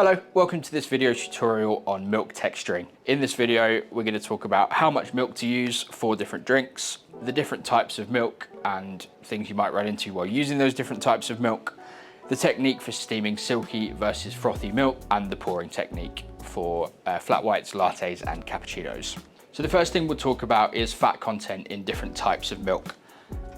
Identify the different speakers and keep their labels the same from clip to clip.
Speaker 1: Hello, welcome to this video tutorial on milk texturing. In this video, we're going to talk about how much milk to use for different drinks, the different types of milk and things you might run into while using those different types of milk, the technique for steaming silky versus frothy milk, and the pouring technique for flat whites, lattes, and cappuccinos. So the first thing we'll talk about is fat content in different types of milk.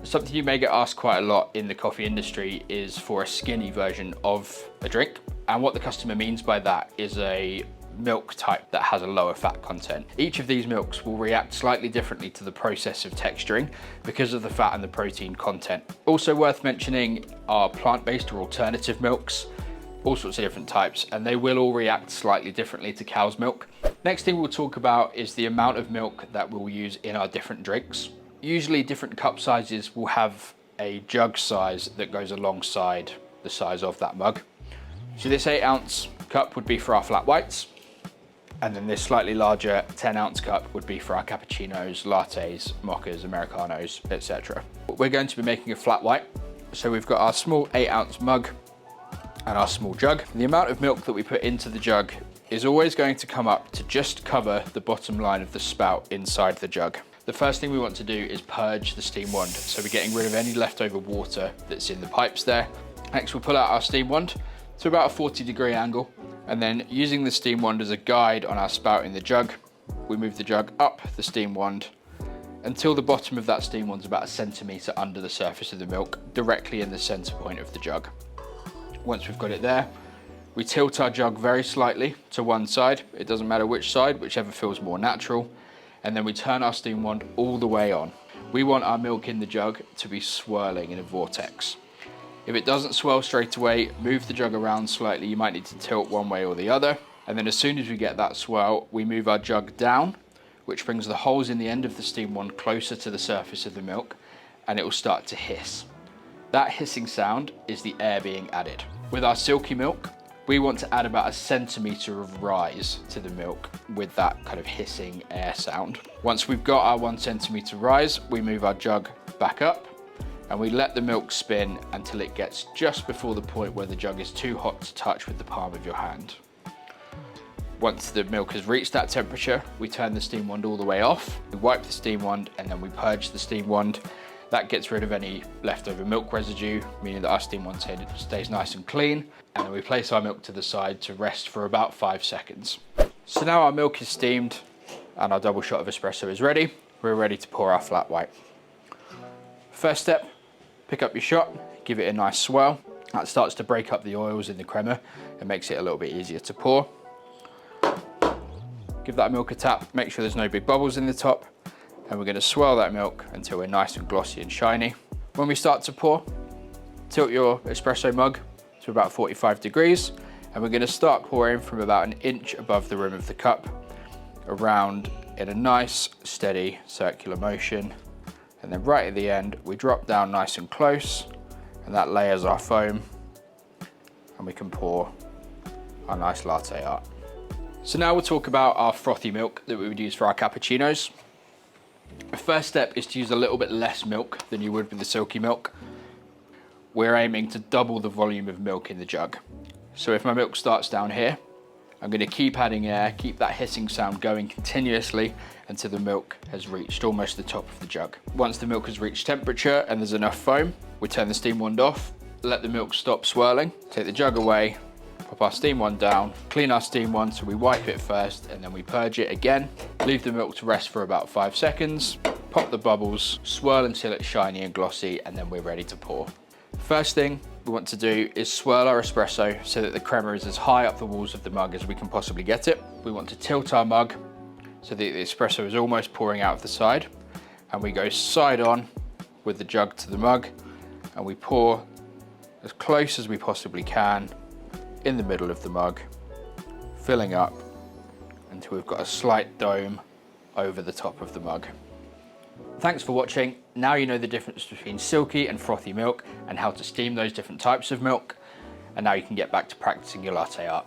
Speaker 1: Something you may get asked quite a lot in the coffee industry is for a skinny version of a drink. And what the customer means by that is a milk type that has a lower fat content. Each of these milks will react slightly differently to the process of texturing because of the fat and the protein content. Also worth mentioning are plant-based or alternative milks, all sorts of different types, and they will all react slightly differently to cow's milk. Next thing we'll talk about is the amount of milk that we'll use in our different drinks. Usually different cup sizes will have a jug size that goes alongside the size of that mug. So this 8-ounce cup would be for our flat whites, and then this slightly larger 10-ounce cup would be for our cappuccinos, lattes, mochas, americanos, etc. We're going to be making a flat white, so we've got our small 8-ounce mug and our small jug. The amount of milk that we put into the jug is always going to come up to just cover the bottom line of the spout inside the jug. The first thing we want to do is purge the steam wand, so we're getting rid of any leftover water that's in the pipes there. Next we'll pull out our steam wand to about a 40-degree angle, and then using the steam wand as a guide on our spout in the jug, we move the jug up the steam wand until the bottom of that steam wand is about 1 centimetre under the surface of the milk, directly in the centre point of the jug. Once we've got it there, we tilt our jug very slightly to one side. It doesn't matter which side, whichever feels more natural. And then we turn our steam wand all the way on. We want our milk in the jug to be swirling in a vortex. If it doesn't swirl straight away, move the jug around slightly. You might need to tilt one way or the other. And then as soon as we get that swirl, we move our jug down, which brings the holes in the end of the steam wand closer to the surface of the milk, and it will start to hiss. That hissing sound is the air being added. With our silky milk, we want to add about 1 centimetre of rise to the milk with that kind of hissing air sound. Once we've got our 1 centimetre rise, we move our jug back up and we let the milk spin until it gets just before the point where the jug is too hot to touch with the palm of your hand. Once the milk has reached that temperature, we turn the steam wand all the way off, we wipe the steam wand, and then we purge the steam wand. That gets rid of any leftover milk residue, meaning that our steam wand stays nice and clean. And then we place our milk to the side to rest for about 5 seconds. So now our milk is steamed and our double shot of espresso is ready. We're ready to pour our flat white. First step, pick up your shot, give it a nice swirl. That starts to break up the oils in the crema and makes it a little bit easier to pour. Give that milk a tap, make sure there's no big bubbles in the top. And we're going to swirl that milk until we're nice and glossy and shiny. When we start to pour, tilt your espresso mug to about 45 degrees, and we're going to start pouring from about 1 inch above the rim of the cup, around in a nice steady circular motion. And then right at the end, we drop down nice and close, and that layers our foam, and we can pour our nice latte art. So now we'll talk about our frothy milk that we would use for our cappuccinos. The first step is to use a little bit less milk than you would with the silky milk. We're aiming to double the volume of milk in the jug. So if my milk starts down here, I'm going to keep adding air, keep that hissing sound going continuously until the milk has reached almost the top of the jug. Once the milk has reached temperature and there's enough foam, we turn the steam wand off, let the milk stop swirling, take the jug away, pop our steam wand down, clean our steam wand so we wipe it first and then we purge it again. Leave the milk to rest for about 5 seconds, pop the bubbles, swirl until it's shiny and glossy, and then we're ready to pour. First thing we want to do is swirl our espresso so that the crema is as high up the walls of the mug as we can possibly get it. We want to tilt our mug so that the espresso is almost pouring out of the side, and we go side on with the jug to the mug and we pour as close as we possibly can in the middle of the mug, filling up until we've got a slight dome over the top of the mug. Thanks for watching. Now you know the difference between silky and frothy milk and how to steam those different types of milk. And now you can get back to practicing your latte art.